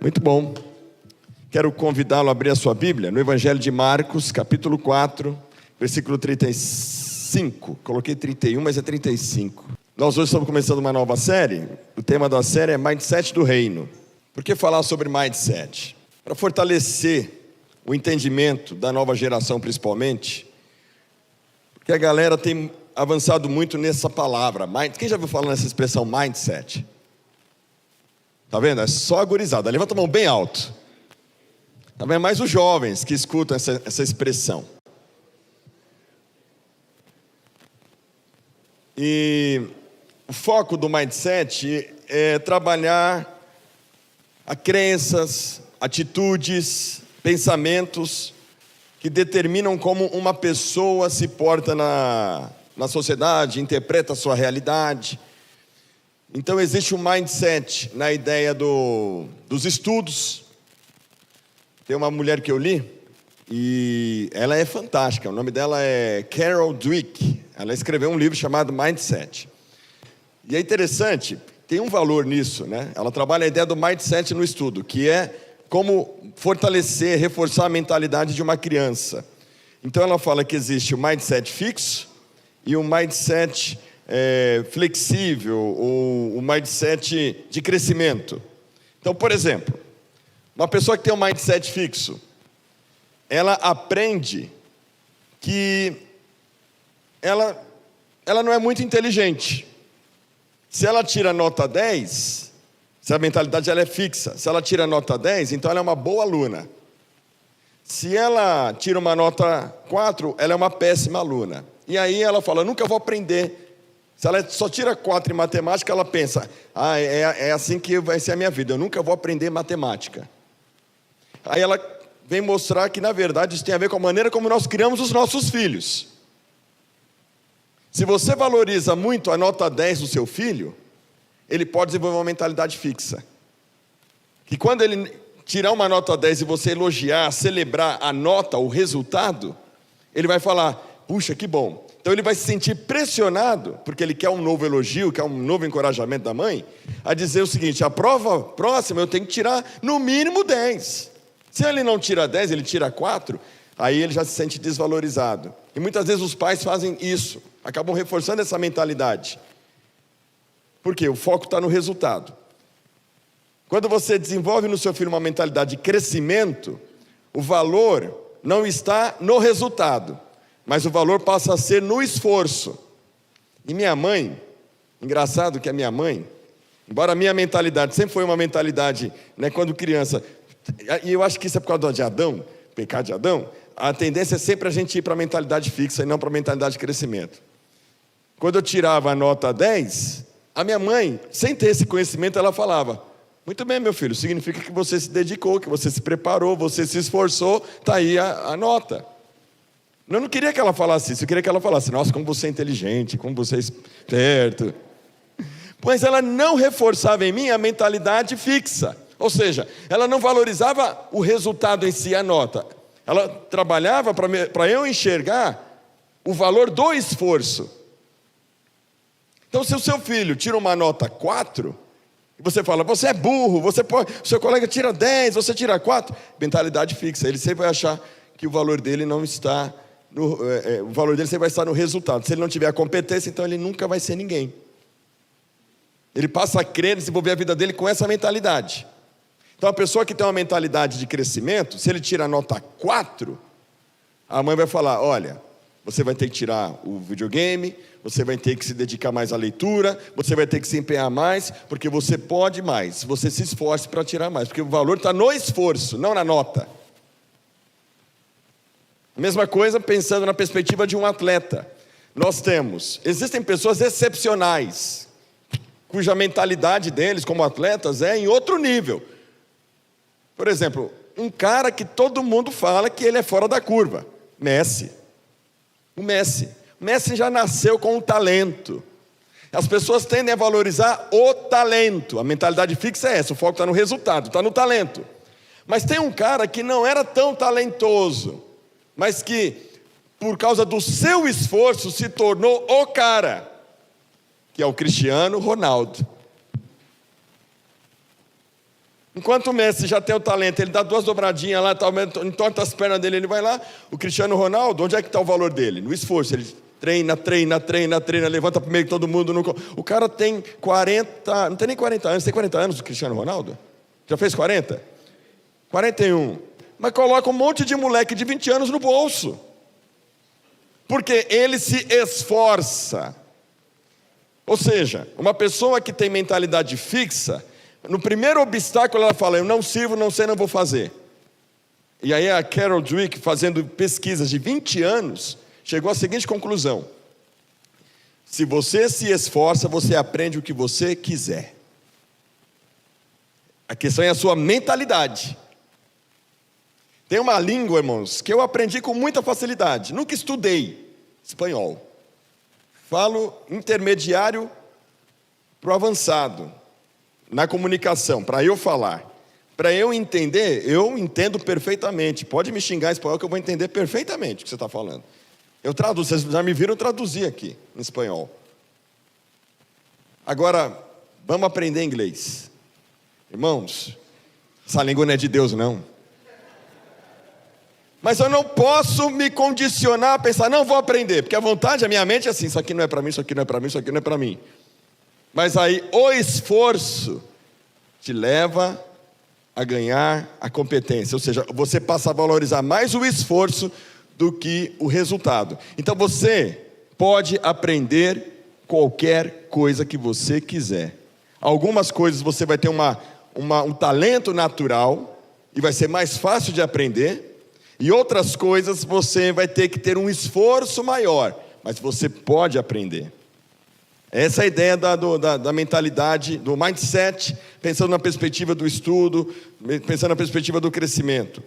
Muito bom. Quero convidá-lo a abrir a sua Bíblia no Evangelho de Marcos, capítulo 4, versículo 35. Coloquei 31, mas é 35. Nós hoje estamos começando uma nova série. O tema da série é Mindset do Reino. Por que falar sobre Mindset? Para fortalecer o entendimento da nova geração, principalmente, porque a galera tem avançado muito nessa palavra. Quem já ouviu falar nessa expressão Mindset? Tá vendo? É só a gurizada. Levanta a mão bem alto. Tá vendo? Mais os jovens que escutam essa expressão. E o foco do Mindset é trabalhar crenças, atitudes, pensamentos que determinam como uma pessoa se porta na sociedade, interpreta a sua realidade. Então existe um mindset na ideia dos estudos. Tem uma mulher que eu li, e ela é fantástica, o nome dela é Carol Dweck. Ela escreveu um livro chamado Mindset. E é interessante, tem um valor nisso, né? Ela trabalha a ideia do mindset no estudo, que é como fortalecer, reforçar a mentalidade de uma criança. Então ela fala que existe o mindset fixo e o mindset flexível, ou o mindset de crescimento. Então, por exemplo, uma pessoa que tem um mindset fixo, ela aprende que ela não é muito inteligente. Se ela tira nota 10, se a mentalidade ela é fixa, se ela tira nota 10, então ela é uma boa aluna. Se ela tira uma nota 4, ela é uma péssima aluna. E aí ela fala, nunca vou aprender. Se ela só tira 4 em matemática, ela pensa, é assim que vai ser a minha vida, eu nunca vou aprender matemática. Aí ela vem mostrar que, na verdade, isso tem a ver com a maneira como nós criamos os nossos filhos. Se você valoriza muito a nota 10 do seu filho, ele pode desenvolver uma mentalidade fixa. Que quando ele tirar uma nota 10 e você elogiar, celebrar a nota, o resultado, ele vai falar, puxa, que bom. Então ele vai se sentir pressionado, porque ele quer um novo elogio, quer um novo encorajamento da mãe, a dizer o seguinte, a prova próxima eu tenho que tirar no mínimo 10. Se ele não tira 10, ele tira 4, aí ele já se sente desvalorizado. E muitas vezes os pais fazem isso, acabam reforçando essa mentalidade. Por quê? O foco está no resultado. Quando você desenvolve no seu filho uma mentalidade de crescimento, o valor não está no resultado, mas o valor passa a ser no esforço. E minha mãe, engraçado que a minha mãe, embora a minha mentalidade sempre foi uma mentalidade, né, quando criança, e eu acho que isso é por causa de Adão, pecado de Adão, a tendência é sempre a gente ir para a mentalidade fixa e não para a mentalidade de crescimento. Quando eu tirava a nota 10, a minha mãe, sem ter esse conhecimento, ela falava, muito bem, meu filho, significa que você se dedicou, que você se preparou, você se esforçou, está aí a nota. Eu não queria que ela falasse isso, eu queria que ela falasse, nossa, como você é inteligente, como você é esperto. Pois ela não reforçava em mim a mentalidade fixa. Ou seja, ela não valorizava o resultado em si, a nota. Ela trabalhava para eu enxergar o valor do esforço. Então, se o seu filho tira uma nota 4, e você fala, você é burro, seu colega tira 10, você tira 4, mentalidade fixa, ele sempre vai achar que o valor dele não está, o valor dele sempre vai estar no resultado. Se ele não tiver a competência, então ele nunca vai ser ninguém. Ele passa a crer, desenvolver a vida dele com essa mentalidade. Então a pessoa que tem uma mentalidade de crescimento, se ele tira a nota 4, a mãe vai falar, olha, você vai ter que tirar o videogame, você vai ter que se dedicar mais à leitura, você vai ter que se empenhar mais, porque você pode mais, você se esforce para tirar mais, porque o valor está no esforço, não na nota. A mesma coisa pensando na perspectiva de um atleta. Existem pessoas excepcionais, cuja mentalidade deles como atletas é em outro nível. Por exemplo, um cara que todo mundo fala que ele é fora da curva, Messi. O Messi já nasceu com um talento. As pessoas tendem a valorizar o talento. A mentalidade fixa é essa, o foco está no resultado, está no talento. Mas tem um cara que não era tão talentoso, mas que, por causa do seu esforço, se tornou o cara, que é o Cristiano Ronaldo. Enquanto o Messi já tem o talento, ele dá 2 dobradinhas lá, entorta as pernas dele, ele vai lá. O Cristiano Ronaldo, onde é que está o valor dele? No esforço. Ele treina, levanta primeiro que todo mundo. O cara tem 40, não tem nem 40 anos. Tem 40 anos o Cristiano Ronaldo? Já fez 40? 41. Mas coloca um monte de moleque de 20 anos no bolso. Porque ele se esforça. Ou seja, uma pessoa que tem mentalidade fixa, no primeiro obstáculo ela fala, eu não sirvo, não sei, não vou fazer. E aí a Carol Dweck, fazendo pesquisas de 20 anos, chegou à seguinte conclusão: se você se esforça, você aprende o que você quiser. A questão é a sua mentalidade. Tem uma língua, irmãos, que eu aprendi com muita facilidade. Nunca estudei espanhol. Falo intermediário para o avançado na comunicação, para eu falar. Para eu entender, eu entendo perfeitamente. Pode me xingar em espanhol que eu vou entender perfeitamente o que você está falando. Eu traduzo, vocês já me viram traduzir aqui em espanhol. Agora, vamos aprender inglês. Irmãos, essa língua não é de Deus, não. Mas eu não posso me condicionar a pensar, não vou aprender, porque a vontade, a minha mente é assim, isso aqui não é para mim, isso aqui não é para mim, isso aqui não é para mim. Mas aí o esforço te leva a ganhar a competência, ou seja, você passa a valorizar mais o esforço do que o resultado. Então você pode aprender qualquer coisa que você quiser. Algumas coisas você vai ter um talento natural e vai ser mais fácil de aprender, e outras coisas você vai ter que ter um esforço maior, mas você pode aprender. Essa é a ideia da mentalidade, do mindset, pensando na perspectiva do estudo, pensando na perspectiva do crescimento.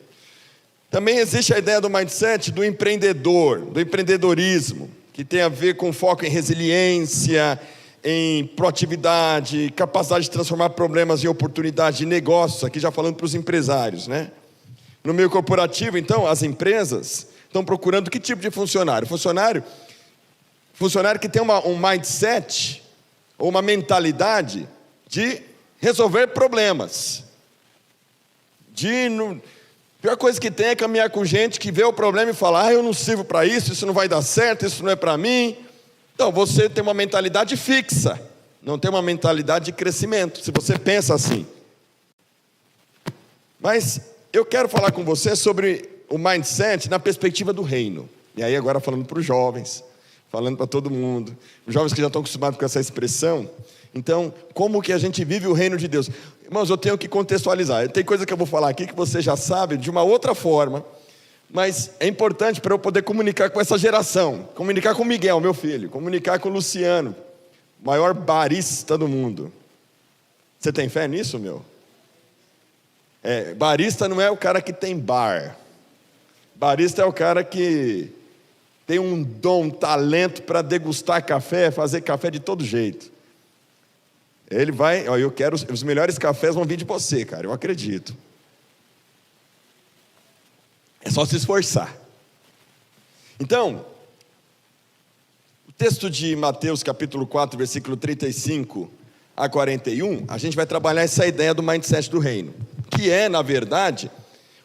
Também existe a ideia do mindset do empreendedor, do empreendedorismo, que tem a ver com foco em resiliência, em proatividade, capacidade de transformar problemas em oportunidade de negócios, aqui já falando para os empresários, né? No meio corporativo, então, as empresas estão procurando que tipo de funcionário? Funcionário que tem um mindset, ou uma mentalidade de resolver problemas. A pior coisa que tem é caminhar com gente que vê o problema e fala, eu não sirvo para isso, isso não vai dar certo, isso não é para mim. Então, você tem uma mentalidade fixa, não tem uma mentalidade de crescimento, se você pensa assim. Mas eu quero falar com você sobre o mindset na perspectiva do reino. E aí agora falando para os jovens, falando para todo mundo, os jovens que já estão acostumados com essa expressão. Então, como que a gente vive o reino de Deus? Irmãos, eu tenho que contextualizar. Tem coisa que eu vou falar aqui que você já sabe de uma outra forma, mas é importante para eu poder comunicar com essa geração, comunicar com o Miguel, meu filho, comunicar com o Luciano, maior barista do mundo. Você tem fé nisso, meu? Barista não é o cara que tem bar. Barista é o cara que tem um dom, um talento para degustar café, fazer café de todo jeito. Ele vai, eu quero, os melhores cafés vão vir de você, cara, eu acredito. É só se esforçar. Então, o texto de Mateus capítulo 4, versículo 35 a 41, a gente vai trabalhar essa ideia do mindset do reino, que é, na verdade,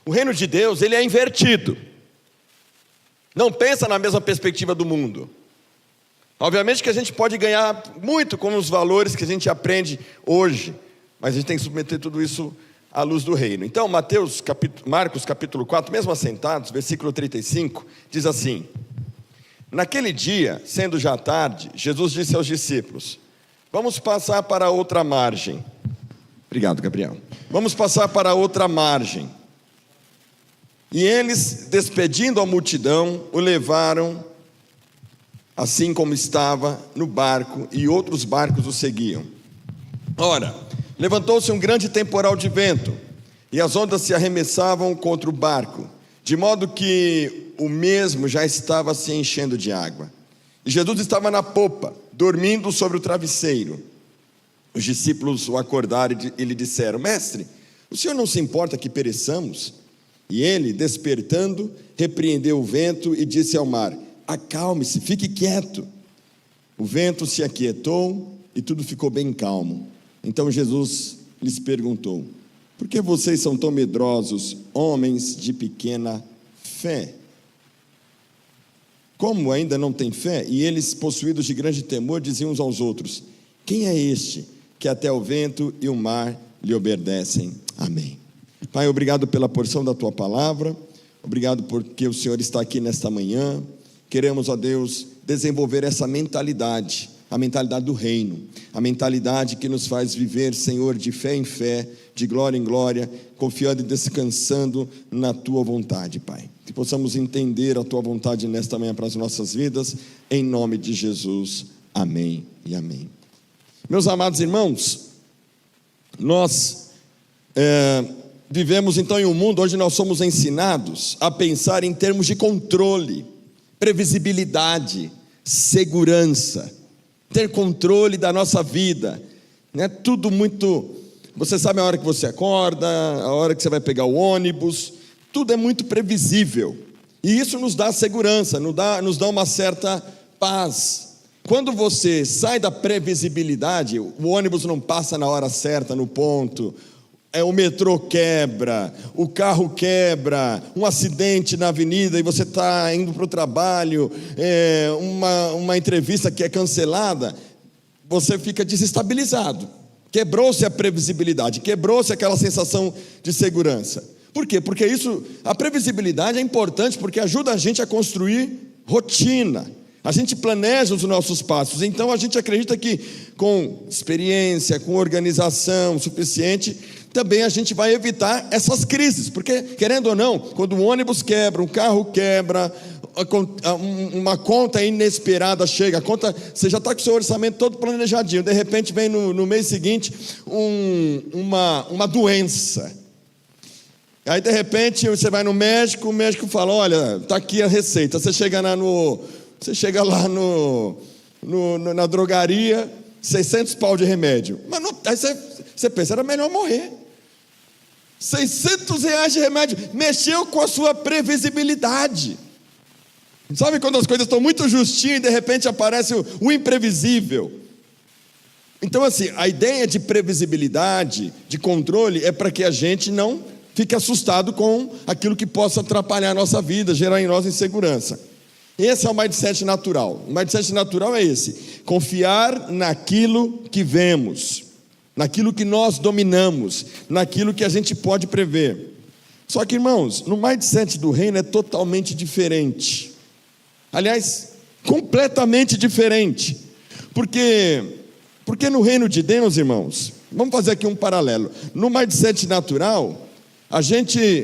o reino de Deus, ele é invertido. Não pensa na mesma perspectiva do mundo. Obviamente que a gente pode ganhar muito com os valores que a gente aprende hoje, mas a gente tem que submeter tudo isso à luz do reino. Então, Marcos capítulo 4, mesmo assentados, versículo 35, diz assim: naquele dia, sendo já tarde, Jesus disse aos discípulos, vamos passar para outra margem. Obrigado, Gabriel. Vamos passar para outra margem. E eles, despedindo a multidão, o levaram assim como estava no barco, e outros barcos o seguiam. Ora, levantou-se um grande temporal de vento, e as ondas se arremessavam contra o barco, de modo que o mesmo já estava se enchendo de água. E Jesus estava na popa, dormindo sobre o travesseiro. Os discípulos o acordaram e lhe disseram, mestre, o senhor não se importa que pereçamos? E ele, despertando, repreendeu o vento e disse ao mar, acalme-se, fique quieto. O vento se aquietou e tudo ficou bem calmo. Então Jesus lhes perguntou, Por que vocês são tão medrosos, homens de pequena fé? Como ainda não têm fé? E eles, possuídos de grande temor, diziam uns aos outros: quem é este que até o vento e o mar lhe obedecem? Amém. Pai, obrigado pela porção da Tua palavra, obrigado porque o Senhor está aqui nesta manhã. Queremos, ó Deus, desenvolver essa mentalidade, a mentalidade do reino, a mentalidade que nos faz viver, Senhor, de fé em fé, de glória em glória, confiando e descansando na Tua vontade, Pai. Que possamos entender a Tua vontade nesta manhã para as nossas vidas, em nome de Jesus, amém e amém. Meus amados irmãos, nós vivemos então em um mundo onde nós somos ensinados a pensar em termos de controle, previsibilidade, segurança, ter controle da nossa vida, né? Tudo muito, você sabe a hora que você acorda, a hora que você vai pegar o ônibus, tudo é muito previsível, e isso nos dá segurança, nos dá uma certa paz. Quando você sai da previsibilidade, o ônibus não passa na hora certa, no ponto, o metrô quebra, o carro quebra, um acidente na avenida e você está indo para o trabalho, uma entrevista que é cancelada, você fica desestabilizado. Quebrou-se a previsibilidade, quebrou-se aquela sensação de segurança. Por quê? Porque a previsibilidade é importante porque ajuda a gente a construir rotina. A gente planeja os nossos passos, então a gente acredita que com experiência, com organização suficiente, também a gente vai evitar essas crises, porque, querendo ou não, quando um ônibus quebra, um carro quebra, uma conta inesperada chega, você já está com o seu orçamento todo planejadinho, de repente vem no mês seguinte uma doença, aí de repente você vai no médico, o médico fala: olha, está aqui a receita. Você chega lá na drogaria, 600 pau de remédio, mas não, aí você pensa, era melhor morrer. 600 reais de remédio, mexeu com a sua previsibilidade. Sabe quando as coisas estão muito justinhas e de repente aparece o imprevisível? Então assim, a ideia de previsibilidade, de controle, é para que a gente não fique assustado com aquilo que possa atrapalhar a nossa vida, gerar em nós insegurança. Esse é o mindset natural. O mindset natural é esse: confiar naquilo que vemos, naquilo que nós dominamos, naquilo que a gente pode prever. Só que, irmãos, no mindset do reino é totalmente diferente. Aliás, completamente diferente. Porque no reino de Deus, irmãos, vamos fazer aqui um paralelo. No mindset natural,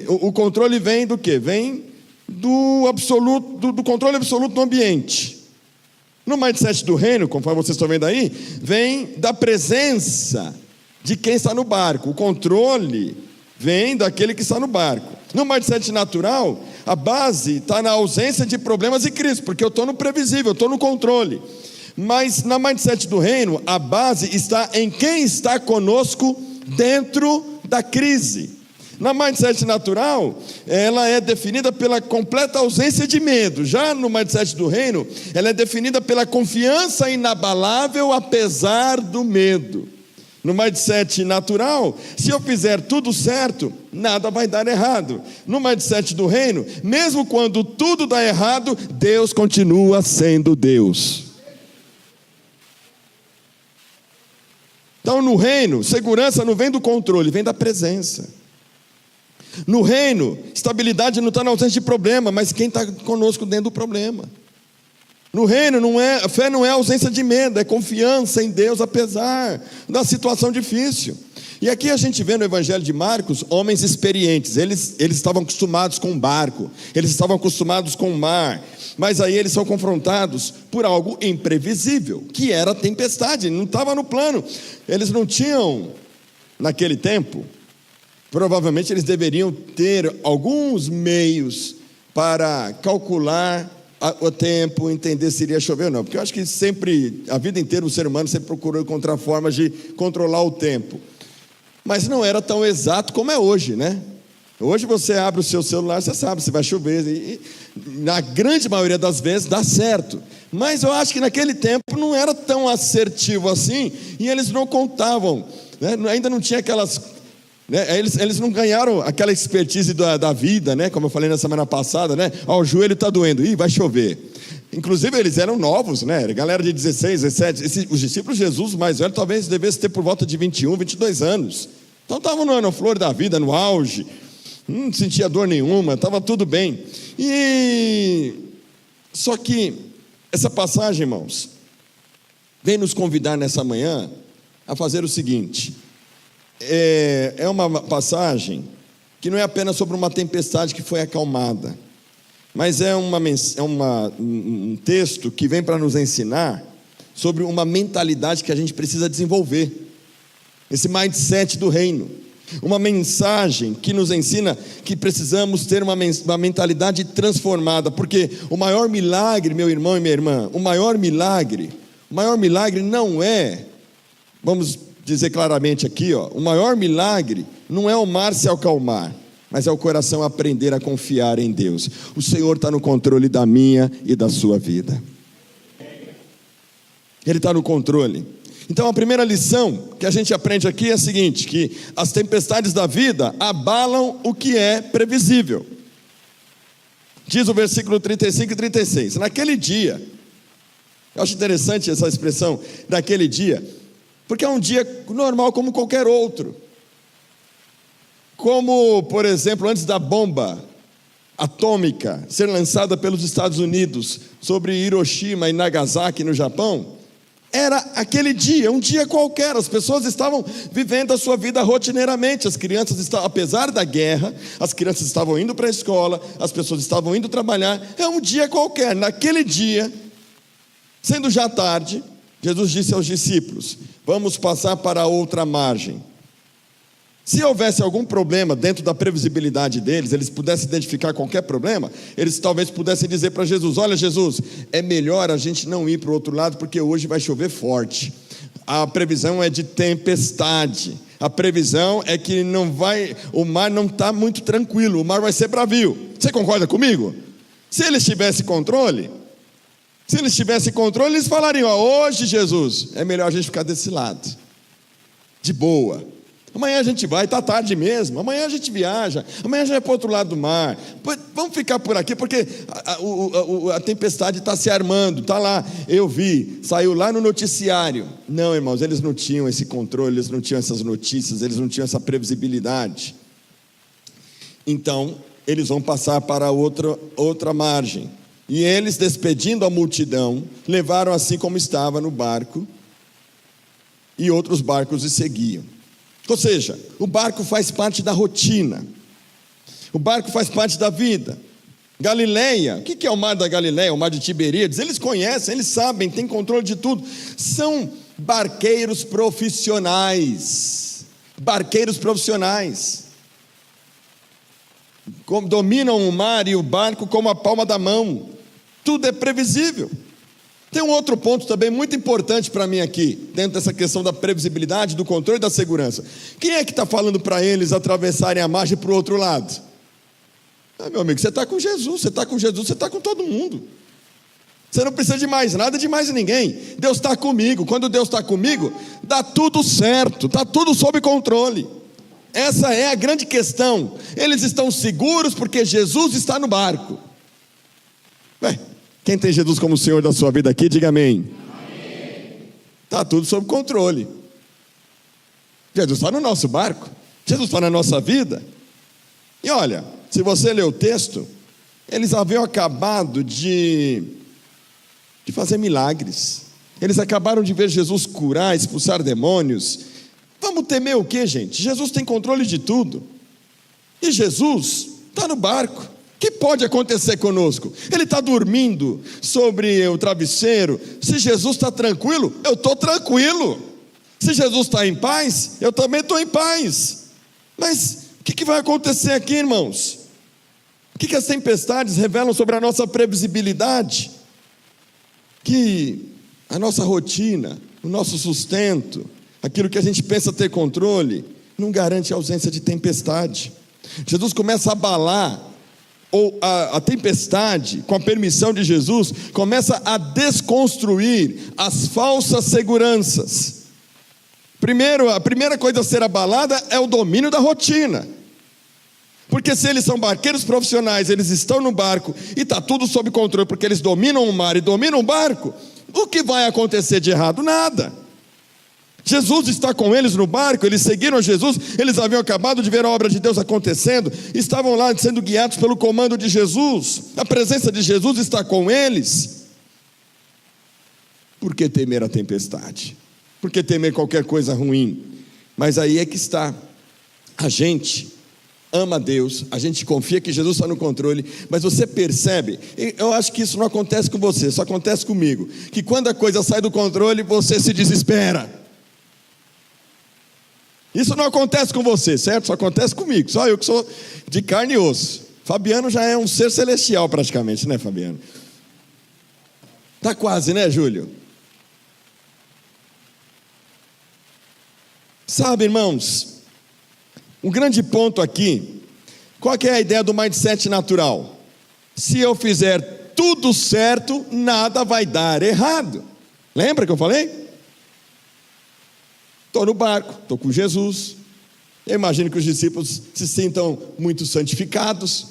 o controle vem do quê? Vem do controle absoluto do ambiente. No mindset do reino, conforme vocês estão vendo aí, vem da presença de quem está no barco. O controle vem daquele que está no barco. No mindset natural, a base está na ausência de problemas e crises, porque eu estou no previsível, eu estou no controle. Mas na mindset do reino, a base está em quem está conosco dentro da crise. Na mindset natural, ela é definida pela completa ausência de medo. Já no mindset do reino, ela é definida pela confiança inabalável apesar do medo. No mindset natural, se eu fizer tudo certo, nada vai dar errado. No mindset do reino, mesmo quando tudo dá errado, Deus continua sendo Deus. Então no reino, segurança não vem do controle, vem da presença. No reino, estabilidade não está na ausência de problema, mas quem está conosco dentro do problema. No reino, fé não é ausência de medo, é confiança em Deus apesar da situação difícil. E aqui a gente vê no Evangelho de Marcos homens experientes. Eles estavam acostumados com o barco, eles estavam acostumados com o mar, mas aí eles são confrontados por algo imprevisível, que era a tempestade. Não estava no plano. Eles não tinham, naquele tempo, provavelmente eles deveriam ter alguns meios para calcular o tempo, entender se iria chover ou não, porque eu acho que sempre, a vida inteira, o ser humano sempre procurou encontrar formas de controlar o tempo, mas não era tão exato como é hoje, né? Hoje você abre o seu celular, você sabe se vai chover, e na grande maioria das vezes dá certo, mas eu acho que naquele tempo não era tão assertivo assim, e eles não contavam, né? Ainda não tinha aquelas né? Eles não ganharam aquela expertise da vida, né? Como eu falei na semana passada, né? O joelho está doendo, vai chover. Inclusive eles eram novos, né? Galera de 16, 17, os discípulos de Jesus mais velhos talvez devessem ter por volta de 21, 22 anos. Então estavam na flor da vida, no auge, não sentia dor nenhuma, estava tudo bem. Só que essa passagem, irmãos, vem nos convidar nessa manhã a fazer o seguinte: é uma passagem que não é apenas sobre uma tempestade que foi acalmada, mas é um texto que vem para nos ensinar sobre uma mentalidade que a gente precisa desenvolver, esse mindset do reino. Uma mensagem que nos ensina que precisamos ter uma mentalidade transformada, porque o maior milagre, meu irmão e minha irmã, o maior milagre não é, vamos dizer claramente aqui, o maior milagre não é o mar se acalmar, mas é o coração aprender a confiar em Deus. O Senhor está no controle da minha e da sua vida. Ele está no controle. Então a primeira lição que a gente aprende aqui é a seguinte: que as tempestades da vida abalam o que é previsível. Diz o versículo 35 e 36, naquele dia, eu acho interessante essa expressão, naquele dia, porque é um dia normal como qualquer outro. Como, por exemplo, antes da bomba atômica ser lançada pelos Estados Unidos sobre Hiroshima e Nagasaki no Japão, era aquele dia, um dia qualquer. As pessoas estavam vivendo a sua vida rotineiramente. As crianças estavam, apesar da guerra, as crianças estavam indo para a escola, as pessoas estavam indo trabalhar. É um dia qualquer. Naquele dia, sendo já tarde, Jesus disse aos discípulos: vamos passar para a outra margem. Se houvesse algum problema dentro da previsibilidade deles, eles pudessem identificar qualquer problema, eles talvez pudessem dizer para Jesus: olha, Jesus, é melhor a gente não ir para o outro lado, porque hoje vai chover forte. A previsão é de tempestade. A previsão é que o mar não está muito tranquilo, o mar vai ser bravio. Você concorda comigo? Se eles tivessem controle, eles falariam: hoje, Jesus, é melhor a gente ficar desse lado, de boa. Amanhã a gente vai, está tarde mesmo, amanhã a gente viaja, amanhã já é para o outro lado do mar, vamos ficar por aqui, porque a tempestade está se armando, está lá, eu vi, saiu lá no noticiário. Não, irmãos, eles não tinham esse controle, eles não tinham essas notícias, eles não tinham essa previsibilidade. Então, eles vão passar para outra margem, e eles, despedindo a multidão, levaram assim como estava no barco, e outros barcos os seguiam. Ou seja, o barco faz parte da rotina, o barco faz parte da vida. Galileia, o que é o mar da Galileia, o mar de Tiberíades? Eles conhecem, eles sabem, têm controle de tudo. São barqueiros profissionais, dominam o mar e o barco como a palma da mão. Tudo é previsível. Tem um outro ponto também muito importante para mim aqui, dentro dessa questão da previsibilidade, do controle e da segurança. Quem é que está falando para eles atravessarem a margem para o outro lado? Meu amigo, você está com Jesus, você está com todo mundo. Você não precisa de mais nada, de mais ninguém. Deus está comigo. Quando Deus está comigo, dá tudo certo, está tudo sob controle. Essa é a grande questão. Eles estão seguros porque Jesus está no barco. Quem tem Jesus como Senhor da sua vida aqui, diga amém. Está tudo sob controle. Jesus está no nosso barco, Jesus está na nossa vida. E olha, se você ler o texto, eles haviam acabado de fazer milagres. Eles acabaram de ver Jesus curar, expulsar demônios. Vamos temer o que, gente? Jesus tem controle de tudo. E Jesus está no barco. O que pode acontecer conosco? Ele está dormindo sobre o travesseiro. Se Jesus está tranquilo, eu estou tranquilo. Se Jesus está em paz, eu também estou em paz. Mas o que vai acontecer aqui, irmãos? O que as tempestades revelam sobre a nossa previsibilidade? Que a nossa rotina, o nosso sustento, aquilo que a gente pensa ter controle, não garante a ausência de tempestade. Jesus começa a abalar, ou a tempestade, com a permissão de Jesus, começa a desconstruir as falsas seguranças. a primeira coisa a ser abalada é o domínio da rotina. Porque se eles são barqueiros profissionais, eles estão no barco e está tudo sob controle, porque eles dominam o mar e dominam o barco, o que vai acontecer de errado? Nada. Jesus está com eles no barco, eles seguiram Jesus, eles haviam acabado de ver a obra de Deus acontecendo, estavam lá sendo guiados pelo comando de Jesus, a presença de Jesus está com eles. Por que temer a tempestade? Por que temer qualquer coisa ruim? Mas aí é que está, a gente ama Deus, a gente confia que Jesus está no controle, mas você percebe, eu acho que isso não acontece com você, só acontece comigo, que quando a coisa sai do controle, você se desespera. Isso não acontece com você, certo? Só acontece comigo, só eu que sou de carne e osso. Fabiano já é um ser celestial praticamente, né, Fabiano? Tá quase, né, Júlio? Sabe, irmãos, um grande ponto aqui, qual que é a ideia do mindset natural? Se eu fizer tudo certo, nada vai dar errado. Lembra que eu falei? Estou no barco, estou com Jesus. Eu imagino que os discípulos se sintam muito santificados.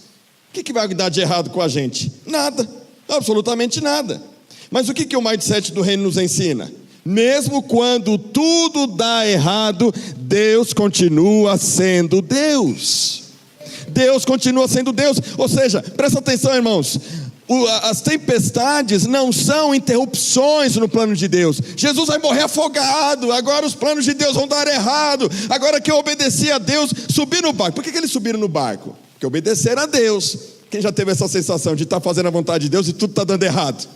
O que vai dar de errado com a gente? Nada, absolutamente nada. Mas o que o mindset do reino nos ensina? Mesmo quando tudo dá errado, Deus continua sendo Deus. Deus continua sendo Deus. Ou seja, presta atenção, irmãos, as tempestades não são interrupções no plano de Deus. Jesus vai morrer afogado, agora os planos de Deus vão dar errado. Agora que eu obedeci a Deus, subi no barco. Por que eles subiram no barco? Porque obedeceram a Deus. Quem já teve essa sensação de estar fazendo a vontade de Deus e tudo está dando errado?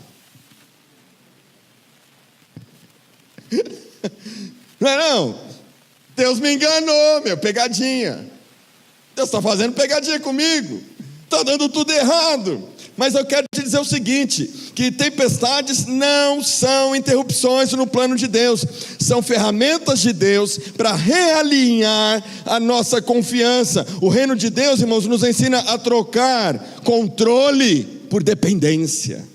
Não é não? Deus me enganou, meu, pegadinha. Deus está fazendo pegadinha comigo, está dando tudo errado. Mas eu quero te dizer o seguinte, que tempestades não são interrupções no plano de Deus, são ferramentas de Deus para realinhar a nossa confiança. O reino de Deus, irmãos, nos ensina a trocar controle por dependência.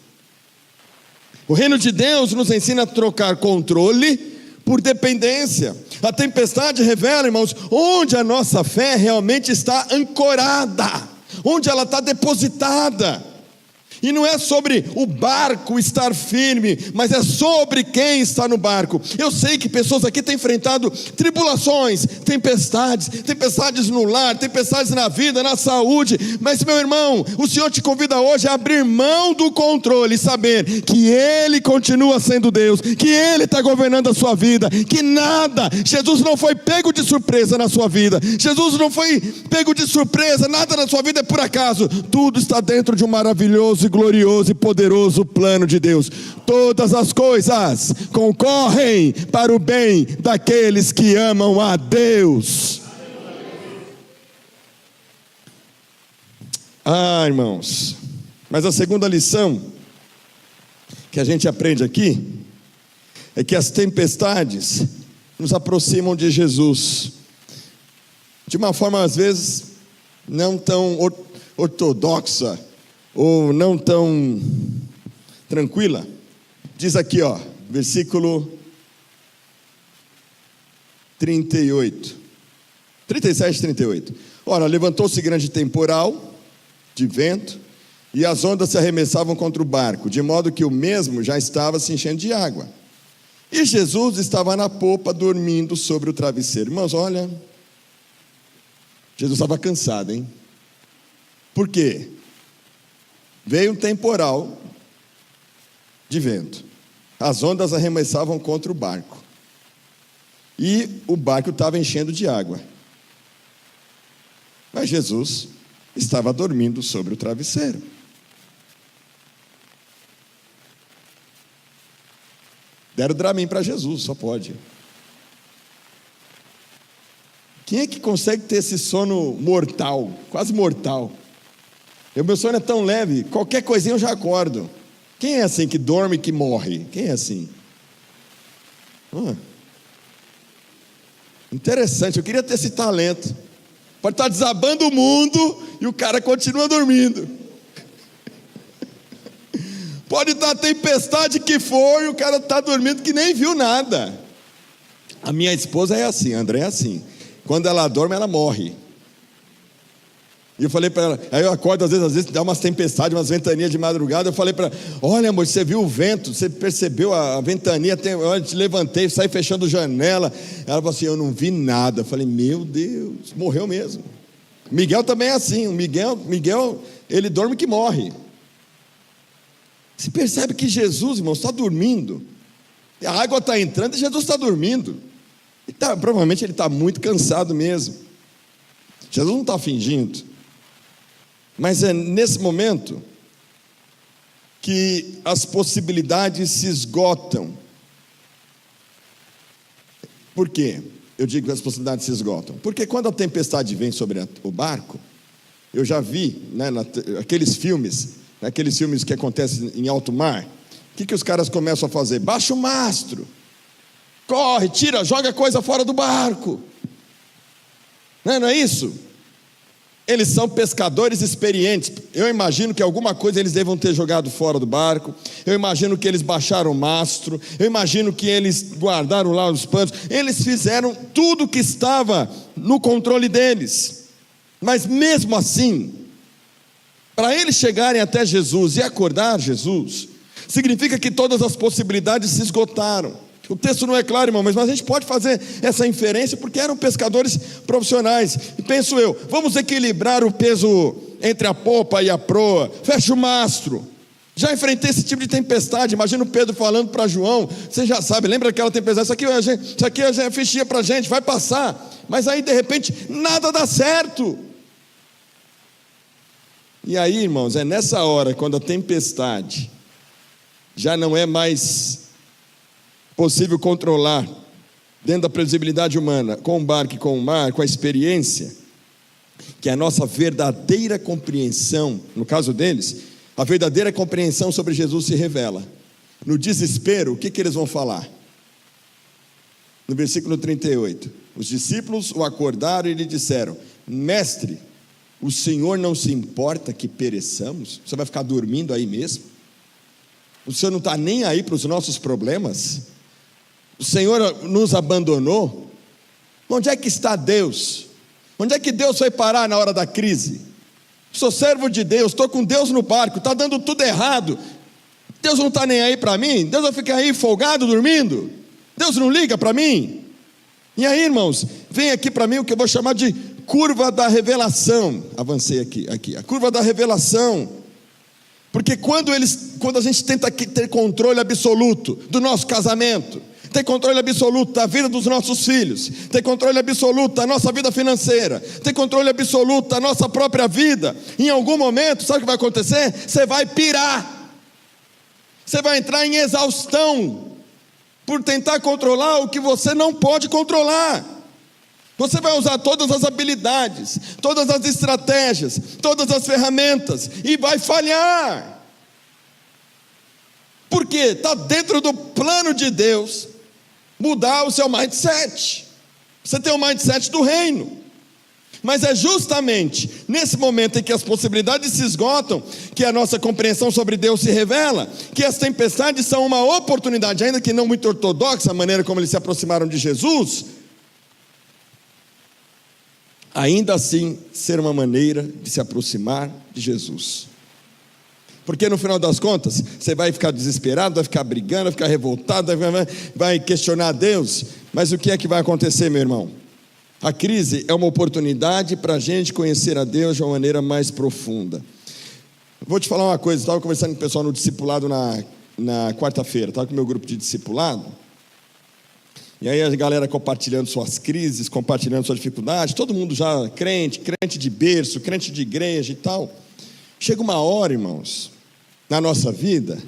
O reino de Deus nos ensina a trocar controle por dependência. A tempestade revela, irmãos, onde a nossa fé realmente está ancorada, onde ela está depositada. E não é sobre o barco estar firme, mas é sobre quem está no barco. Eu sei que pessoas aqui têm enfrentado tribulações, tempestades no lar, tempestades na vida, na saúde. Mas, meu irmão, o Senhor te convida hoje a abrir mão do controle e saber que Ele continua sendo Deus, que Ele está governando a sua vida, que nada, Jesus não foi pego de surpresa na sua vida, Jesus não foi pego de surpresa, nada na sua vida é por acaso, tudo está dentro de um maravilhoso, glorioso e poderoso plano de Deus. Todas as coisas concorrem para o bem daqueles que amam a Deus. Irmãos, mas a segunda lição que a gente aprende aqui é que as tempestades nos aproximam de Jesus de uma forma às vezes não tão ortodoxa ou não tão tranquila. Diz aqui, versículo 37, 38. Ora, levantou-se grande temporal de vento, e as ondas se arremessavam contra o barco, de modo que o mesmo já estava se enchendo de água. E Jesus estava na popa, dormindo sobre o travesseiro. Irmãos, olha, Jesus estava cansado, hein? Por quê? Veio um temporal de vento, as ondas arremessavam contra o barco, e o barco estava enchendo de água, mas Jesus estava dormindo sobre o travesseiro. Deram Dramin para Jesus, só pode. Quem é que consegue ter esse sono mortal, quase mortal? O meu sono é tão leve, qualquer coisinha eu já acordo. Quem é assim que dorme e que morre? Quem é assim? Interessante, eu queria ter esse talento. Pode estar desabando o mundo e o cara continua dormindo. Pode estar a tempestade que for e o cara está dormindo que nem viu nada. A minha esposa é assim, a André é assim. Quando ela dorme, ela morre. E eu falei para ela, aí eu acordo às vezes dá umas tempestades, umas ventanias de madrugada. Eu falei para ela, olha amor, você viu o vento, você percebeu a ventania, eu te levantei, saí fechando janela. Ela falou assim, eu não vi nada. Eu falei, meu Deus, morreu mesmo. Miguel também é assim, o Miguel ele dorme que morre. Você percebe que Jesus, irmão, está dormindo. A água está entrando e Jesus está dormindo. Provavelmente ele está muito cansado mesmo. Jesus não está fingindo. Mas é nesse momento que as possibilidades se esgotam. Por quê? Eu digo que as possibilidades se esgotam. Porque quando a tempestade vem sobre o barco, eu já vi, né, aqueles filmes que acontecem em alto mar, o que os caras começam a fazer? Baixa o mastro, corre, tira, joga coisa fora do barco. Não é isso? Eles são pescadores experientes. Eu imagino que alguma coisa eles devam ter jogado fora do barco. Eu imagino que eles baixaram o mastro. Eu imagino que eles guardaram lá os panos. Eles fizeram tudo que estava no controle deles. Mas mesmo assim, para eles chegarem até Jesus e acordar Jesus, significa que todas as possibilidades se esgotaram. O texto não é claro, irmão, mas a gente pode fazer essa inferência porque eram pescadores profissionais. E penso eu, vamos equilibrar o peso entre a popa e a proa. Fecha o mastro. Já enfrentei esse tipo de tempestade. Imagina o Pedro falando para João. Você já sabe, lembra aquela tempestade? Isso aqui é a fichinha para a gente, vai passar. Mas aí de repente nada dá certo. E aí, irmãos, é nessa hora, quando a tempestade já não é mais possível controlar, dentro da previsibilidade humana, com o barco e com o mar, com a experiência, que a nossa verdadeira compreensão, no caso deles, a verdadeira compreensão sobre Jesus se revela. No desespero, o que eles vão falar? No versículo 38, os discípulos o acordaram e lhe disseram, mestre, o Senhor não se importa que pereçamos? Você vai ficar dormindo aí mesmo? O Senhor não está nem aí para os nossos problemas? O Senhor nos abandonou? Onde é que está Deus? Onde é que Deus foi parar na hora da crise? Sou servo de Deus, estou com Deus no barco, está dando tudo errado. Deus não está nem aí para mim? Deus vai ficar aí folgado, dormindo? Deus não liga para mim? E aí, irmãos, vem aqui para mim o que eu vou chamar de curva da revelação. Avancei aqui, a curva da revelação. Porque quando a gente tenta ter controle absoluto do nosso casamento, ter controle absoluto da vida dos nossos filhos, ter controle absoluto da nossa vida financeira, ter controle absoluto da nossa própria vida, em algum momento, sabe o que vai acontecer? Você vai pirar, você vai entrar em exaustão, por tentar controlar o que você não pode controlar. Você vai usar todas as habilidades, todas as estratégias, todas as ferramentas, e vai falhar, porque está dentro do plano de Deus, mudar o seu mindset. Você tem o mindset do reino. Mas é justamente nesse momento em que as possibilidades se esgotam, que a nossa compreensão sobre Deus se revela, que as tempestades são uma oportunidade, ainda que não muito ortodoxa, a maneira como eles se aproximaram de Jesus, ainda assim ser uma maneira de se aproximar de Jesus. Porque no final das contas, você vai ficar desesperado, vai ficar brigando, vai ficar revoltado, vai questionar Deus. Mas o que é que vai acontecer, meu irmão? A crise é uma oportunidade para a gente conhecer a Deus de uma maneira mais profunda. Vou te falar uma coisa, estava conversando com o pessoal no discipulado na quarta-feira, estava com o meu grupo de discipulado, e aí a galera compartilhando suas crises, compartilhando suas dificuldades, todo mundo já crente de berço, crente de igreja e tal. Chega uma hora, irmãos, na nossa vida,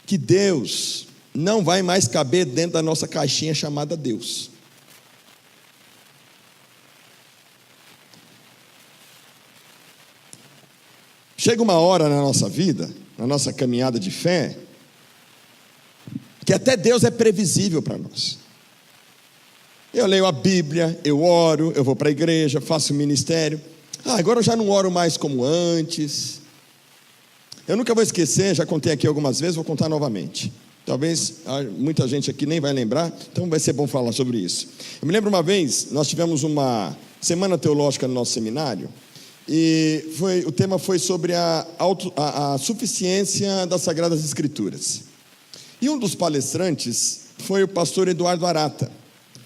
que Deus não vai mais caber dentro da nossa caixinha chamada Deus. Chega uma hora na nossa vida, na nossa caminhada de fé, que até Deus é previsível para nós. Eu leio a Bíblia, eu oro, eu vou para a igreja, faço ministério. Agora eu já não oro mais como antes. Eu nunca vou esquecer, já contei aqui algumas vezes, vou contar novamente. Talvez muita gente aqui nem vai lembrar, então vai ser bom falar sobre isso. Eu me lembro uma vez, nós tivemos uma semana teológica no nosso seminário, e o tema foi sobre a suficiência das Sagradas Escrituras. E um dos palestrantes foi o pastor Eduardo Arata.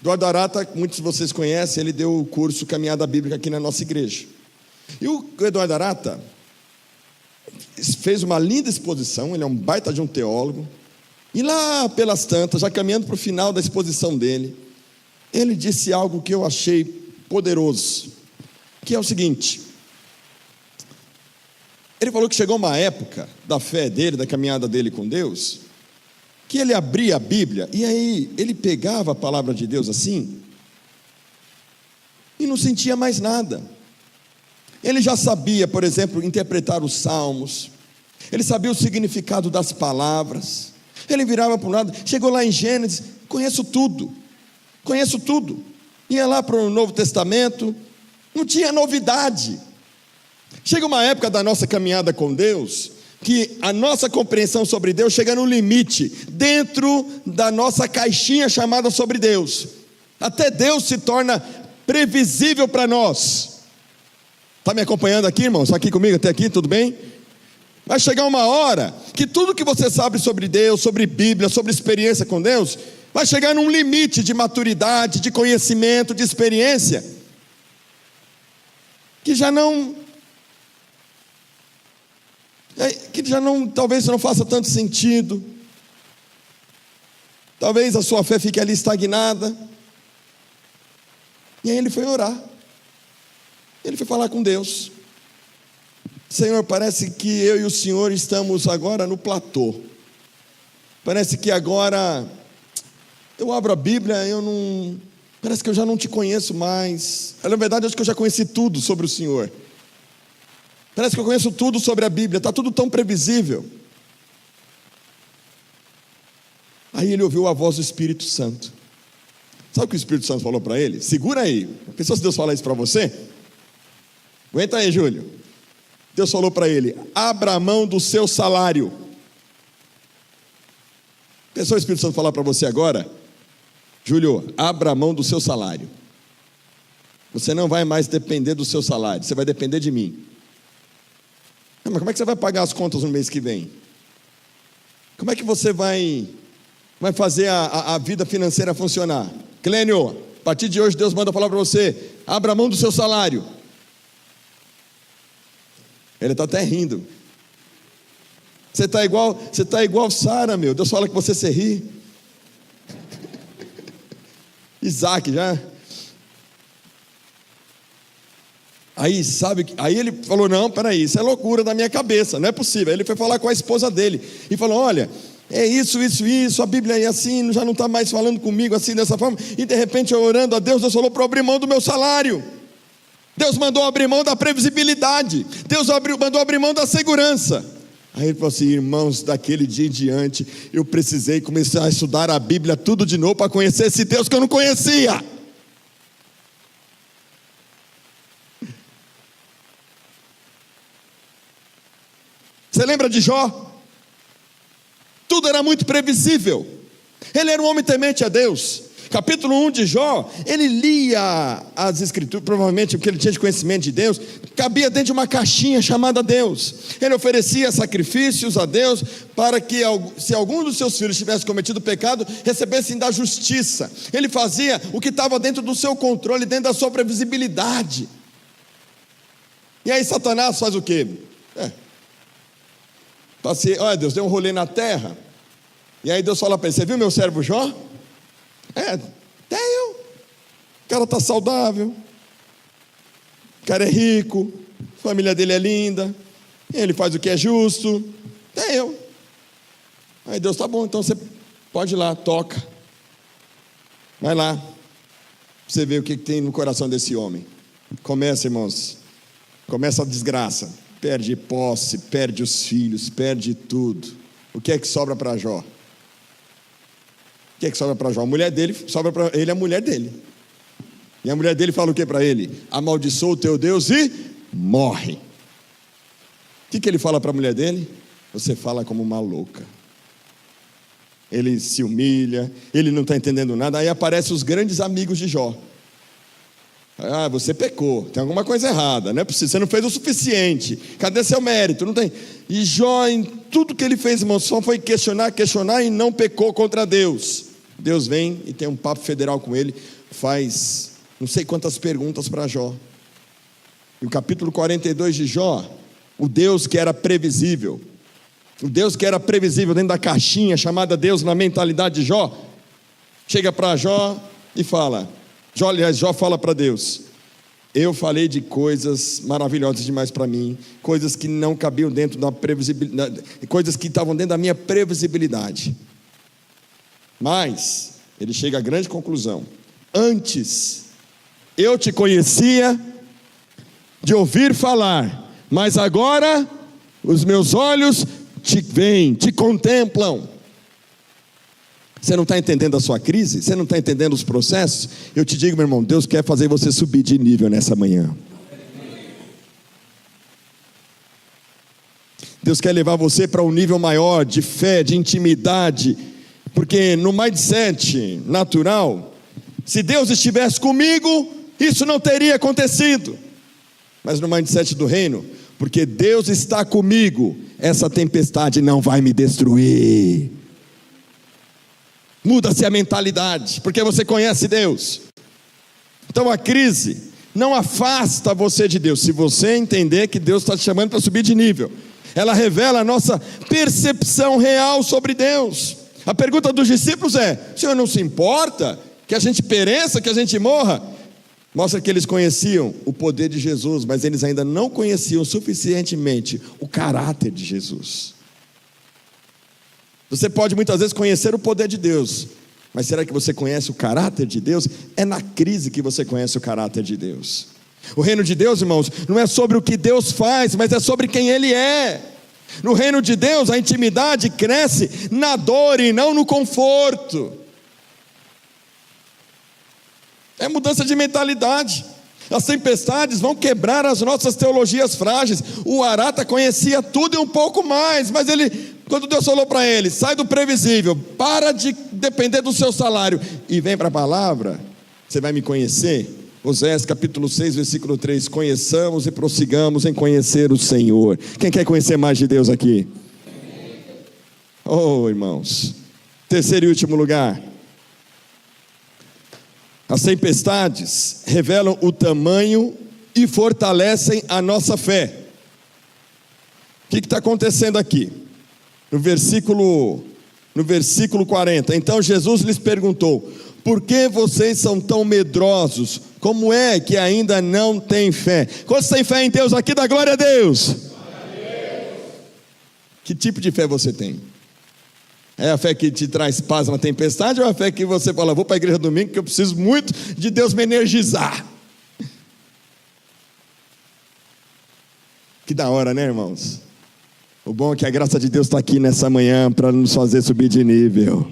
Eduardo Arata, muitos de vocês conhecem, ele deu o curso Caminhada Bíblica aqui na nossa igreja. E o Eduardo Arata fez uma linda exposição, ele é um baita de um teólogo. E lá pelas tantas, já caminhando para o final da exposição dele, ele disse algo que eu achei poderoso, que é o seguinte: ele falou que chegou uma época da fé dele, da caminhada dele com Deus, que ele abria a Bíblia, e aí ele pegava a palavra de Deus assim, e não sentia mais nada. Ele já sabia, por exemplo, interpretar os salmos, ele sabia o significado das palavras. Ele virava para um lado, chegou lá em Gênesis, conheço tudo. Ia lá para o Novo Testamento, não tinha novidade. Chega uma época da nossa caminhada com Deus, que a nossa compreensão sobre Deus chega no limite, dentro da nossa caixinha chamada sobre Deus. Até Deus se torna previsível para nós. Está me acompanhando aqui, irmãos? Está aqui comigo até aqui, tudo bem? Vai chegar uma hora que tudo que você sabe sobre Deus, sobre Bíblia, sobre experiência com Deus, vai chegar num limite de maturidade, de conhecimento, de experiência, que já não, talvez não faça tanto sentido. Talvez a sua fé fique ali estagnada. E aí ele foi orar. Ele foi falar com Deus. Senhor, parece que eu e o Senhor estamos agora no platô. Parece que agora eu abro a Bíblia, parece que eu já não te conheço mais. Na verdade, acho que eu já conheci tudo sobre o Senhor. Parece que eu conheço tudo sobre a Bíblia, está tudo tão previsível. Aí ele ouviu a voz do Espírito Santo. Sabe o que o Espírito Santo falou para ele? Segura aí. Pensou se Deus falar isso para você? Aguenta aí, Júlio. Deus falou para ele: abra a mão do seu salário. Pensou o Espírito Santo falar para você agora? Júlio, abra a mão do seu salário. Você não vai mais depender do seu salário, você vai depender de mim. Mas como é que você vai pagar as contas no mês que vem? Como é que você vai fazer a vida financeira funcionar? Clênio, a partir de hoje Deus manda falar para você: abra a mão do seu salário. Ele está até rindo. Você está igual Sara, meu. Deus fala que você se ri. Isaac já. Aí ele falou: não, peraí, isso é loucura da minha cabeça, não é possível. Aí ele foi falar com a esposa dele e falou: olha, é isso, a Bíblia é assim, já não está mais falando comigo assim, dessa forma. E de repente eu orando a Deus, Deus falou para abrir mão do meu salário. Deus mandou abrir mão da previsibilidade. Deus mandou abrir mão da segurança. Aí ele falou assim: irmãos, daquele dia em diante eu precisei começar a estudar a Bíblia tudo de novo para conhecer esse Deus que eu não conhecia. Você lembra de Jó? Tudo era muito previsível. Ele era um homem temente a Deus. Capítulo 1 de Jó, ele lia as escrituras, provavelmente o que ele tinha de conhecimento de Deus, cabia dentro de uma caixinha chamada Deus. Ele oferecia sacrifícios a Deus, para que se algum dos seus filhos tivesse cometido pecado, recebessem da justiça. Ele fazia o que estava dentro do seu controle, dentro da sua previsibilidade. E aí Satanás faz o quê? Olha, Deus deu um rolê na terra, e aí Deus fala para ele: você viu meu servo Jó? Até eu. O cara está saudável, o cara é rico, a família dele é linda, ele faz o que é justo, até eu. Aí Deus: tá bom, então você pode ir lá, toca, vai lá, pra você ver o que tem no coração desse homem. Começa, irmãos, começa a desgraça, perde posse, perde os filhos, perde tudo. O que é que sobra para Jó? O que é que sobra para Jó? A mulher dele, sobra para ele a mulher dele. E a mulher dele fala o que para ele? Amaldiçoa o teu Deus e morre. O que ele fala para a mulher dele? Você fala como uma louca. Ele se humilha, ele não está entendendo nada. Aí aparecem os grandes amigos de Jó. Ah, você pecou, tem alguma coisa errada, não é possível, você não fez o suficiente, cadê seu mérito? Não tem. E Jó, em tudo que ele fez, irmão, só foi questionar e não pecou contra Deus. Deus vem e tem um papo federal com ele, faz não sei quantas perguntas para Jó. E o capítulo 42 de Jó, o Deus que era previsível, dentro da caixinha chamada Deus na mentalidade de Jó, chega para Jó e fala, Jó fala para Deus: eu falei de coisas maravilhosas demais para mim, coisas que não cabiam dentro da previsibilidade, coisas que estavam dentro da minha previsibilidade. Mas ele chega à grande conclusão: antes eu te conhecia de ouvir falar, mas agora os meus olhos te veem, te contemplam. Você não está entendendo a sua crise? Você não está entendendo os processos? Eu te digo, meu irmão, Deus quer fazer você subir de nível nessa manhã. Deus quer levar você para um nível maior de fé, de intimidade, porque no mindset natural, se Deus estivesse comigo, isso não teria acontecido. Mas no mindset do reino, porque Deus está comigo, essa tempestade não vai me destruir. Muda-se a mentalidade, porque você conhece Deus. Então a crise não afasta você de Deus, se você entender que Deus está te chamando para subir de nível. Ela revela a nossa percepção real sobre Deus. A pergunta dos discípulos é: o Senhor não se importa que a gente pereça, que a gente morra? Mostra que eles conheciam o poder de Jesus, mas eles ainda não conheciam suficientemente o caráter de Jesus. Você pode muitas vezes conhecer o poder de Deus, mas será que você conhece o caráter de Deus? É na crise que você conhece o caráter de Deus. O reino de Deus, irmãos, não é sobre o que Deus faz, mas é sobre quem Ele é. No reino de Deus, a intimidade cresce na dor e não no conforto. É mudança de mentalidade. As tempestades vão quebrar as nossas teologias frágeis. O Arata conhecia tudo e um pouco mais, mas quando Deus falou para ele: sai do previsível, para de depender do seu salário e vem para a palavra, você vai me conhecer. Oséias capítulo 6, versículo 3: conheçamos e prossigamos em conhecer o Senhor. Quem quer conhecer mais de Deus aqui? Oh, irmãos. Terceiro e último lugar, as tempestades revelam o tamanho e fortalecem a nossa fé. O que está acontecendo aqui? No versículo 40, então Jesus lhes perguntou: por que vocês são tão medrosos? Como é que ainda não têm fé? Quantos têm fé em Deus aqui? Dá glória a Deus. Glória a Deus. Que tipo de fé você tem? É a fé que te traz paz na tempestade, ou é a fé que você fala: vou para a igreja domingo que eu preciso muito de Deus me energizar? Que da hora, né, irmãos? O bom é que a graça de Deus está aqui nessa manhã para nos fazer subir de nível.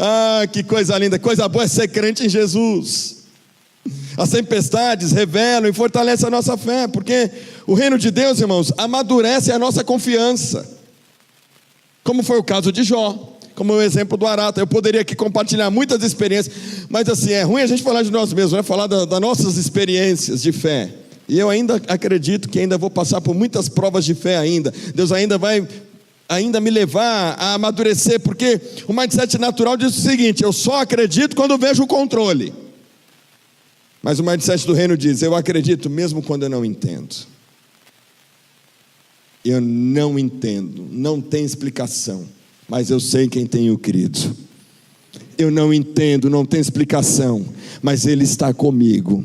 Ah, que coisa linda, coisa boa é ser crente em Jesus. As tempestades revelam e fortalecem a nossa fé, porque o reino de Deus, irmãos, amadurece a nossa confiança, como foi o caso de Jó, como o exemplo do Arata. Eu poderia aqui compartilhar muitas experiências, mas assim, é ruim a gente falar de nós mesmos, né? Falar das nossas experiências de fé. E eu ainda acredito que ainda vou passar por muitas provas de fé ainda. Deus ainda vai me levar a amadurecer, porque o mindset natural diz o seguinte: eu só acredito quando vejo o controle. Mas o mindset do reino diz: eu acredito mesmo quando eu não entendo. Eu não entendo, não tem explicação, mas eu sei quem tenho crido. Eu não entendo, não tem explicação, mas Ele está comigo.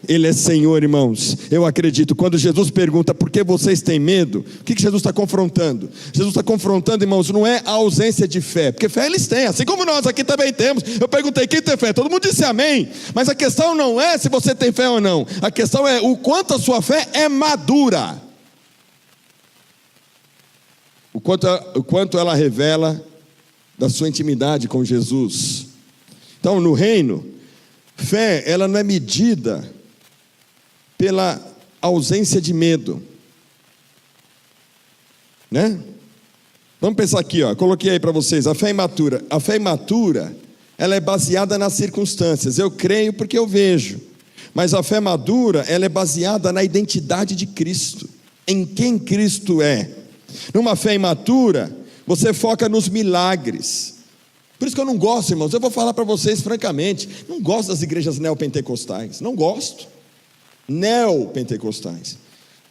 Ele é Senhor, irmãos. Eu acredito. Quando Jesus pergunta: por que vocês têm medo? O que Jesus está confrontando? Jesus está confrontando, irmãos, não é a ausência de fé, porque fé eles têm, assim como nós aqui também temos. Eu perguntei: quem tem fé? Todo mundo disse amém. Mas a questão não é se você tem fé ou não. A questão é o quanto a sua fé é madura, o quanto ela revela da sua intimidade com Jesus. Então, no reino, fé, ela não é medida pela ausência de medo, né? Vamos pensar aqui, coloquei aí para vocês, a fé imatura. A fé imatura, ela é baseada nas circunstâncias. Eu creio porque eu vejo. Mas a fé madura, ela é baseada na identidade de Cristo, em quem Cristo é. Numa fé imatura, você foca nos milagres. Por isso que eu não gosto, irmãos, eu vou falar para vocês francamente, não gosto das igrejas neopentecostais, não gosto. Neopentecostais.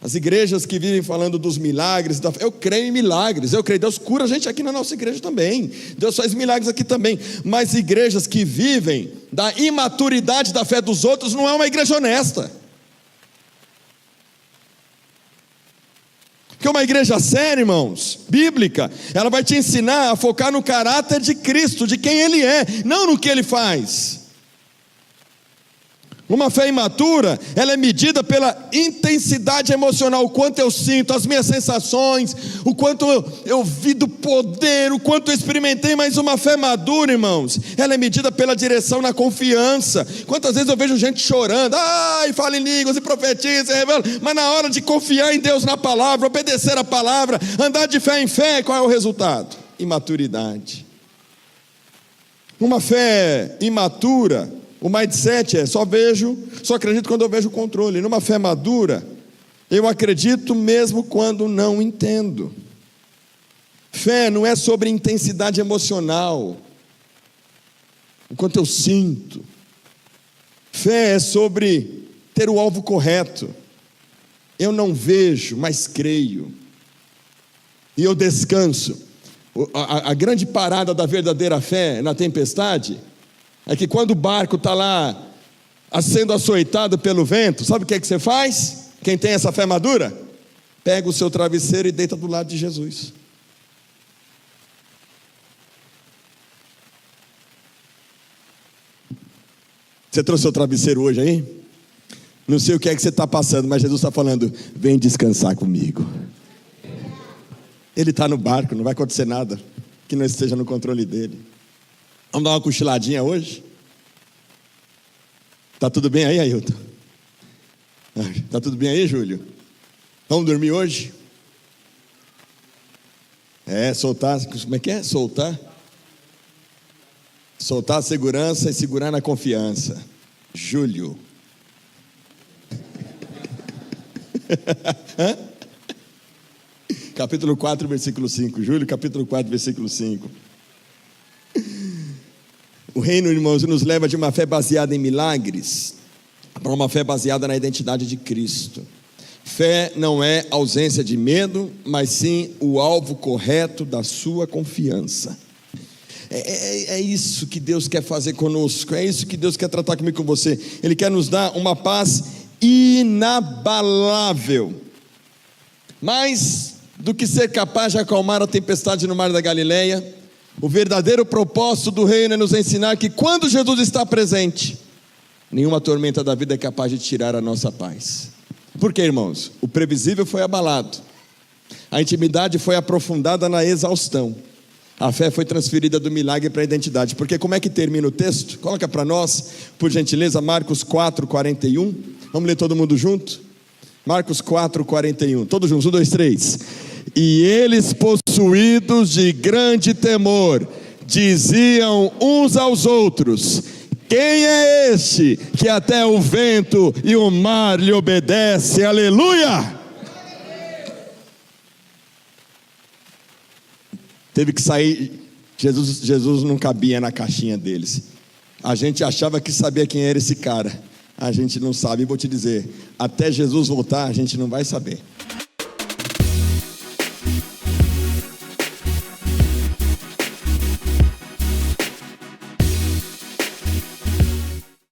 As igrejas que vivem falando dos milagres, eu creio em milagres, eu creio, Deus cura a gente aqui na nossa igreja também, Deus faz milagres aqui também, mas igrejas que vivem da imaturidade da fé dos outros, não é uma igreja honesta. Porque uma igreja séria, irmãos, bíblica, ela vai te ensinar a focar no caráter de Cristo, de quem Ele é, não no que Ele faz. Uma fé imatura, ela é medida pela intensidade emocional, o quanto eu sinto, as minhas sensações, o quanto eu vi do poder, o quanto eu experimentei. Mas uma fé madura, irmãos, ela é medida pela direção na confiança. Quantas vezes eu vejo gente chorando, e fala em línguas, e profetiza, e revela, mas na hora de confiar em Deus, na palavra, obedecer a palavra, andar de fé em fé, qual é o resultado? Imaturidade. Uma fé imatura, o mindset é, só acredito quando eu vejo o controle. Numa fé madura, eu acredito mesmo quando não entendo. Fé não é sobre intensidade emocional, o quanto eu sinto. Fé é sobre ter o alvo correto. Eu não vejo, mas creio. E eu descanso. A grande parada da verdadeira fé na tempestade é que quando o barco está lá sendo açoitado pelo vento, sabe o que é que você faz? Quem tem essa fé madura? Pega o seu travesseiro e deita do lado de Jesus. Você trouxe seu travesseiro hoje aí? Não sei o que é que você está passando, mas Jesus está falando, vem descansar comigo. Ele está no barco, não vai acontecer nada que não esteja no controle dele. Vamos dar uma cochiladinha hoje? Tá tudo bem aí, Ailton? Tá tudo bem aí, Júlio? Vamos dormir hoje? Soltar, como é que é? Soltar a segurança e segurar na confiança. Júlio. Capítulo 4, versículo 5. Júlio, capítulo 4, versículo 5. O reino, irmãos, nos leva de uma fé baseada em milagres para uma fé baseada na identidade de Cristo. Fé não é ausência de medo, mas sim o alvo correto da sua confiança. É isso que Deus quer fazer conosco, é isso que Deus quer tratar comigo, com você. Ele quer nos dar uma paz inabalável, mais do que ser capaz de acalmar a tempestade no mar da Galileia. O verdadeiro propósito do reino é nos ensinar que quando Jesus está presente, nenhuma tormenta da vida é capaz de tirar a nossa paz. Por quê, irmãos? O previsível foi abalado, a intimidade foi aprofundada na exaustão, a fé foi transferida do milagre para a identidade. Porque como é que termina o texto? Coloca para nós, por gentileza, Marcos 4, 41. Vamos ler todo mundo junto? Marcos 4, 41. Todos juntos, 1, 2, 3. E eles, possuídos de grande temor, diziam uns aos outros: quem é este que até o vento e o mar lhe obedecem? Aleluia! Teve que sair. Jesus não cabia na caixinha deles. A gente achava que sabia quem era esse cara. A gente não sabe, e vou te dizer, até Jesus voltar a gente não vai saber.